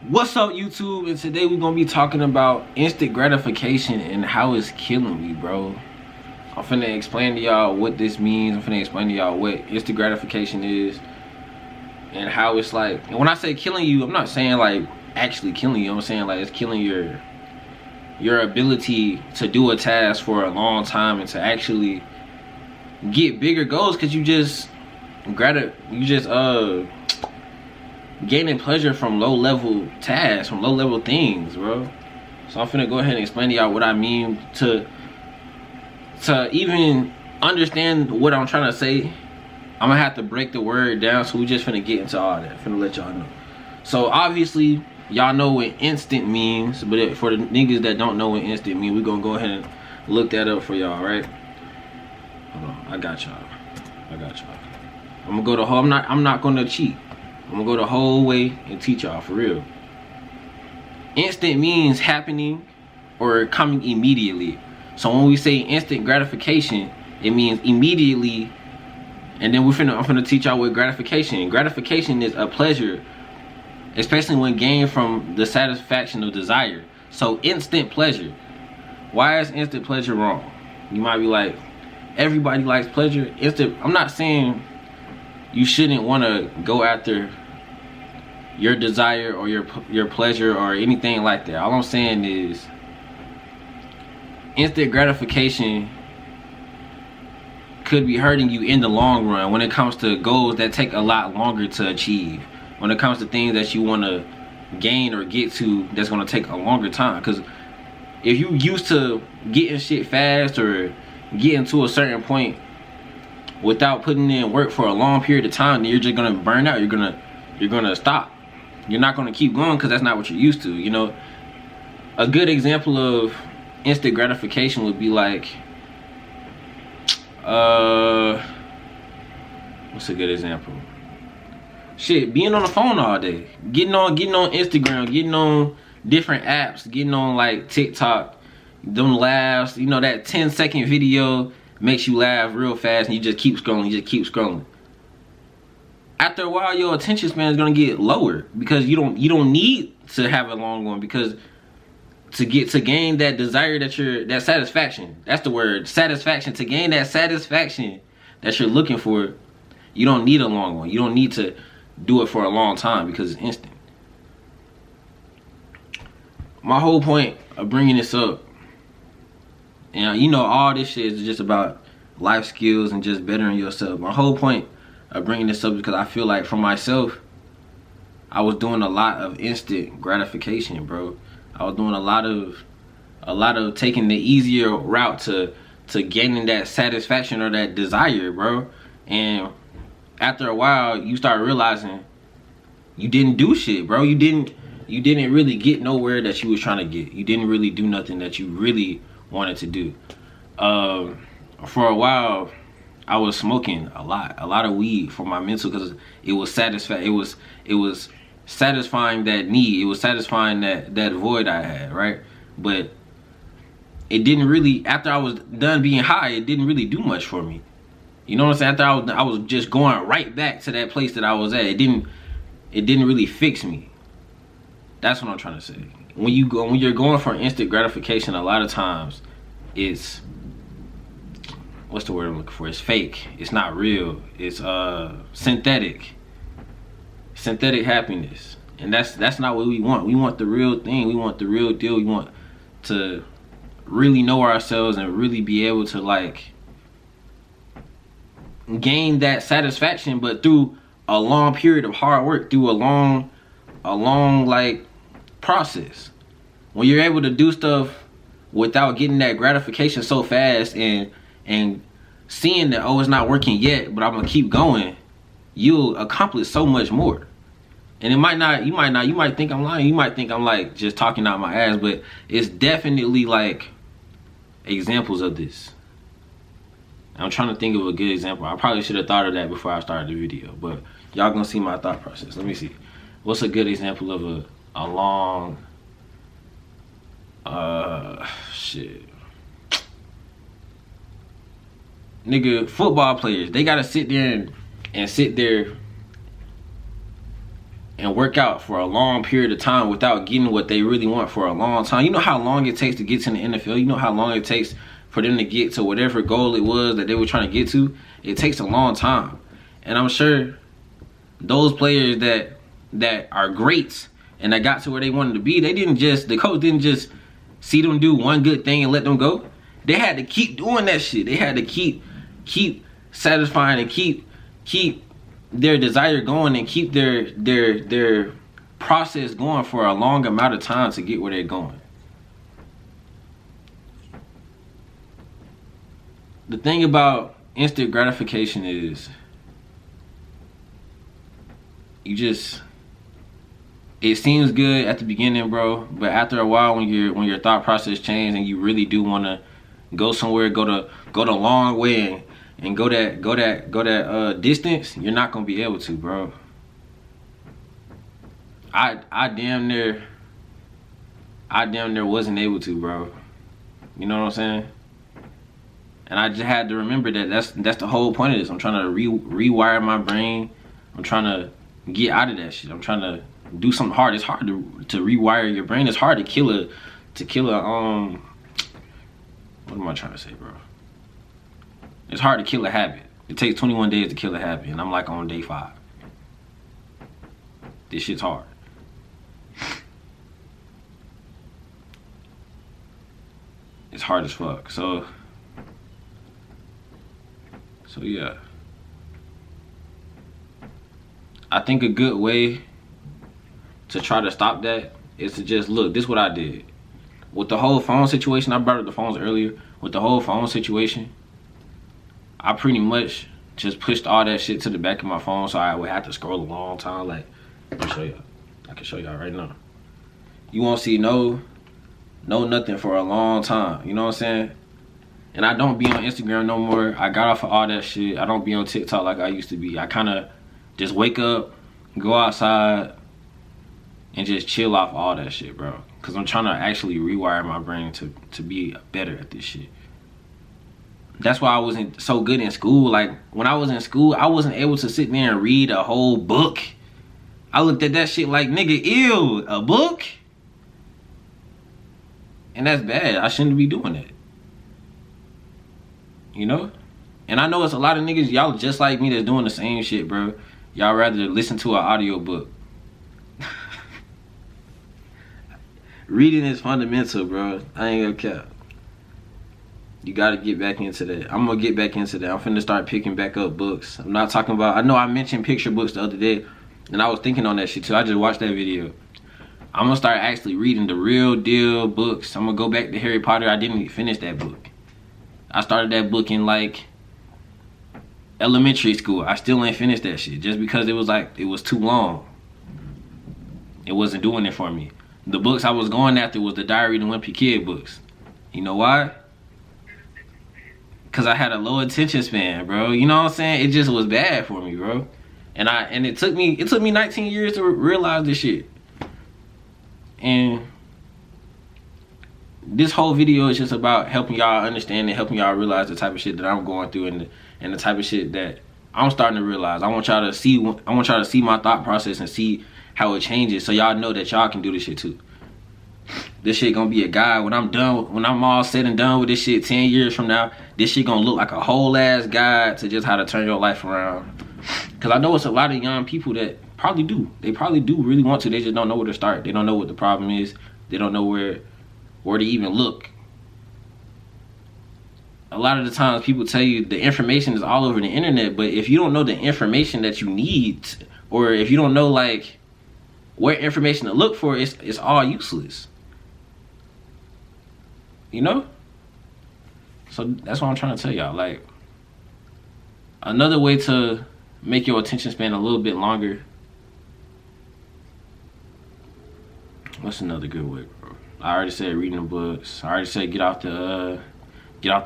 What's up, YouTube? And today we're gonna be talking about instant gratification and how it's killing me, bro. I'm finna explain to y'all what this means. I'm finna explain to y'all what instant gratification is and how it's like. And when I say killing you, I'm not saying like actually killing you. I'm saying like it's killing your ability to do a task for a long time and to actually get bigger goals, because you just gaining pleasure from low-level tasks, from low-level things, bro. So I'm finna go ahead and explain to y'all what I mean. To even understand what I'm trying to say, I'm gonna have to break the word down, so we just finna get into all that. Finna let y'all know. So obviously, y'all know what instant means, but for the niggas that don't know what instant means, we gonna go ahead and look that up for y'all, right? Hold on, I got y'all. I'm gonna go the whole, I'm not gonna cheat. I'm gonna go the whole way and teach y'all for real. Instant means happening or coming immediately. So when we say instant gratification, it means immediately. And then I'm finna teach y'all what gratification. Gratification is a pleasure, especially when gained from the satisfaction of desire. So instant pleasure. Why is instant pleasure wrong? You might be like, everybody likes pleasure. I'm not saying you shouldn't want to go after your desire or your pleasure or anything like that. All I'm saying is instant gratification could be hurting you in the long run when it comes to goals that take a lot longer to achieve. When it comes to things that you want to gain or get to, that's going to take a longer time. Because if you used to getting shit fast or getting to a certain point without putting in work for a long period of time, then you're just gonna burn out. You're gonna stop. You're not gonna keep going because that's not what you're used to. You know, a good example of instant gratification would be like, what's a good example? Shit, being on the phone all day, getting on Instagram, getting on different apps, getting on like TikTok, them laughs. You know, that 10-second video makes you laugh real fast, and you just keep scrolling. After a while, your attention span is gonna get lower because you don't need to have a long one, because to gain that desire, that satisfaction, that's the word, satisfaction, to gain that satisfaction that you're looking for, you don't need a long one. You don't need to do it for a long time because it's instant. My whole point of bringing this up, and you know, all this shit is just about life skills and just bettering yourself. My whole point of bringing this up is because I feel like for myself, I was doing a lot of instant gratification, bro. I was doing a lot of taking the easier route to gaining that satisfaction or that desire, bro. And after a while, you start realizing you didn't do shit, bro. You didn't really get nowhere that you was trying to get. You didn't really do nothing that you really wanted to do. For a while, I was smoking a lot of weed for my mental, because it was satisfying that need. It was satisfying that void I had, right? But it didn't really, after I was done being high, it didn't really do much for me. You know what I'm saying? After I was just going right back to that place that I was at. It didn't really fix me. That's what I'm trying to say. When you're going for instant gratification, a lot of times it's, what's the word I'm looking for? It's fake. It's not real. It's synthetic happiness. And that's not what we want. We want the real thing. We want the real deal. We want to really know ourselves and really be able to like gain that satisfaction, but through a long period of hard work, through a long like process. When you're able to do stuff without getting that gratification so fast and seeing that, oh, it's not working yet, but I'm gonna keep going, you'll accomplish so much more. And you might think I'm lying, you might think I'm like just talking out my ass, but it's definitely like examples of this. I'm trying to think of a good example. I probably should have thought of that before I started the video, but y'all gonna see my thought process. Let me see. What's a good example of a long shit? Nigga, football players, they gotta sit there and sit there and work out for a long period of time without getting what they really want for a long time. You know how long it takes to get to the NFL? You know how long it takes for them to get to whatever goal it was that they were trying to get to? It takes a long time. And I'm sure those players that are greats and that got to where they wanted to be, the coach didn't just see them do one good thing and let them go. They had to keep doing that shit. They had to keep satisfying and keep their desire going and keep their process going for a long amount of time to get where they're going. The thing about instant gratification is it seems good at the beginning, bro, but after a while when your thought process changes and you really do want to go somewhere, go the long way and go that distance, you're not gonna be able to, bro. I damn near wasn't able to, bro. You know what I'm saying? And I just had to remember that that's the whole point of this. I'm trying to rewire my brain. I'm trying to get out of that shit. I'm trying to do something hard. It's hard to rewire your brain. It's hard to kill a what am I trying to say, bro? It's hard to kill a habit. It takes 21 days to kill a habit, and I'm like on day 5. This shit's hard. It's hard as fuck. So yeah. I think a good way to try to stop that is to just look. This is what I did. With the whole phone situation, I brought up the phones earlier. With the whole phone situation, I pretty much just pushed all that shit to the back of my phone so I would have to scroll a long time. Like, let me show y'all. I can show y'all right now. You won't see no nothing for a long time. You know what I'm saying? And I don't be on Instagram no more. I got off of all that shit. I don't be on TikTok like I used to be. I kind of just wake up, go outside, and just chill off all that shit, bro. Because I'm trying to actually rewire my brain to be better at this shit. That's why I wasn't so good in school. Like, when I was in school, I wasn't able to sit there and read a whole book. I looked at that shit like, nigga, ew, a book? And that's bad. I shouldn't be doing that. You know? And I know it's a lot of niggas, y'all just like me, that's doing the same shit, bro. Y'all rather listen to an audio book. Reading is fundamental, bro. I ain't gonna cap. You gotta get back into that. I'm gonna get back into that. I'm finna start picking back up books. I'm not talking about, I know I mentioned picture books the other day, and I was thinking on that shit too. I just watched that video. I'm gonna start actually reading the real deal books. I'm gonna go back to Harry Potter. I didn't even finish that book. I started that book in like elementary school. I still ain't finished that shit just because it was too long. It wasn't doing it for me. The books I was going after was the Diary of the Wimpy Kid books. You know why? Cause I had a low attention span, bro. You know what I'm saying? It just was bad for me, bro. And it took me 19 years to realize this shit. And this whole video is just about helping y'all understand and helping y'all realize the type of shit that I'm going through and the type of shit that I'm starting to realize. I want y'all to see my thought process and see how it changes, so y'all know that y'all can do this shit too. This shit gonna be a guide when I'm all said and done with this shit 10 years from now. This shit gonna look like a whole ass guide to just how to turn your life around. Cause I know it's a lot of young people that probably do. They probably do really want to. They just don't know where to start. They don't know what the problem is. They don't know where to even look. A lot of the times people tell you the information is all over the internet, but if you don't know the information that you need, or if you don't know like where information to look for, it's all useless. You know? So that's what I'm trying to tell y'all. Like, another way to make your attention span a little bit longer. What's another good way, bro? I already said reading the books. I already said get off the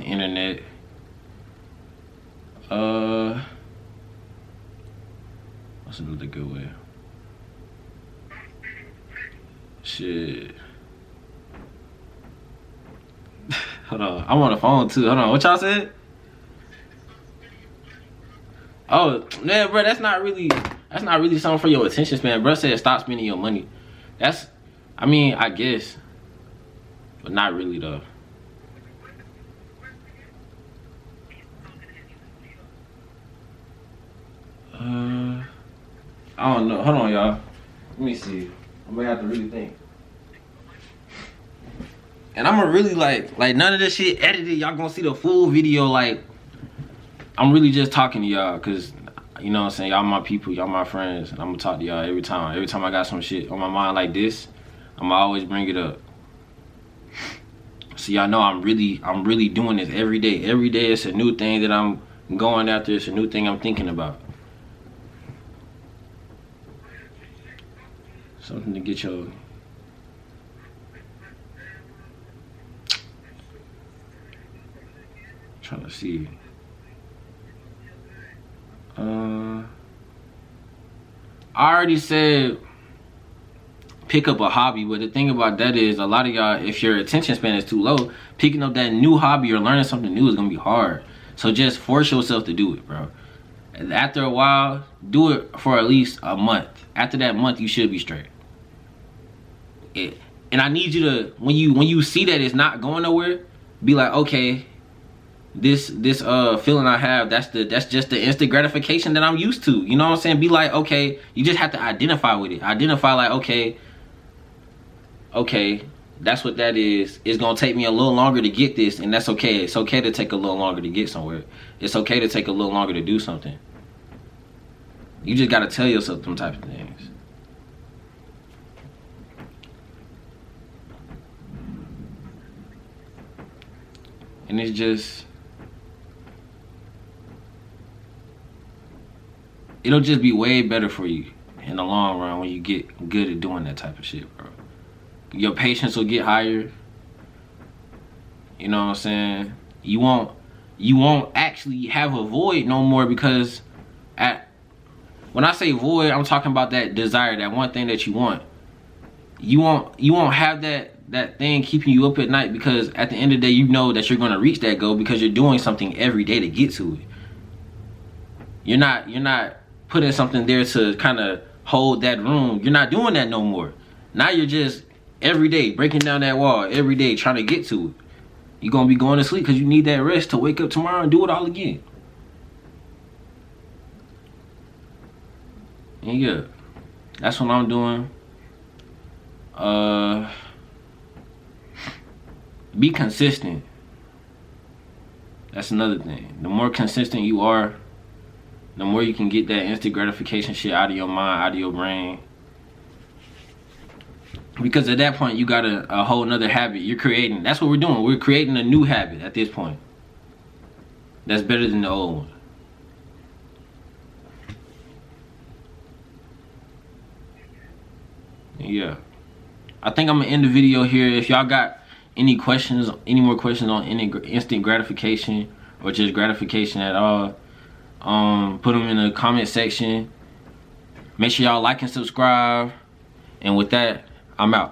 internet. What's another good way? Shit. Hold on, I'm on the phone too. Hold on, what y'all said? Oh, man, bro, that's not really That's not really something for your attention span. Bro said stop spending your money. That's, I mean, I guess, but not really though. I don't know. Hold on, y'all. Let me see. I'm gonna have to really think. And I'm gonna really like none of this shit edited. Y'all gonna see the full video. Like, I'm really just talking to y'all because, you know what I'm saying, y'all my people, y'all my friends, and I'm gonna talk to y'all every time. Every time I got some shit on my mind like this, I'ma always bring it up. So y'all know I'm really doing this every day. Every day it's a new thing that I'm going after. It's a new thing I'm thinking about. Something to get your trying to see. I already said pick up a hobby, but the thing about that is a lot of y'all, if your attention span is too low, picking up that new hobby or learning something new is gonna be hard. So just force yourself to do it, bro. And after a while, do it for at least a month. After that month, you should be straight. And I need you to, when you see that it's not going nowhere, be like, okay, this feeling I have, that's just the instant gratification that I'm used to. You know what I'm saying? Be like, okay, you just have to identify with it. Identify like, okay, that's what that is. It's gonna take me a little longer to get this, and that's okay. It's okay to take a little longer to get somewhere. It's okay to take a little longer to do something. You just gotta tell yourself them type of things. And it's just, it'll just be way better for you in the long run when you get good at doing that type of shit, bro. Your patience will get higher. You know what I'm saying? You won't actually have a void no more, because when I say void, I'm talking about that desire, that one thing that you want. You won't have that thing keeping you up at night, because at the end of the day, you know that you're gonna reach that goal because you're doing something every day to get to it. You're not putting something there to kind of hold that room. You're not doing that no more. Now you're just every day breaking down that wall, every day trying to get to it. You're gonna be going to sleep because you need that rest to wake up tomorrow and do it all again. And yeah, that's what I'm doing. Be consistent. That's another thing. The more consistent you are, the more you can get that instant gratification shit out of your mind, out of your brain. Because at that point, you got a whole nother habit you're creating. That's what we're doing. We're creating a new habit at this point. That's better than the old one. Yeah. I think I'm gonna end the video here. If y'all got any questions, any more questions on instant gratification or just gratification at all, put them in the comment section. Make sure y'all like and subscribe. And with that, I'm out.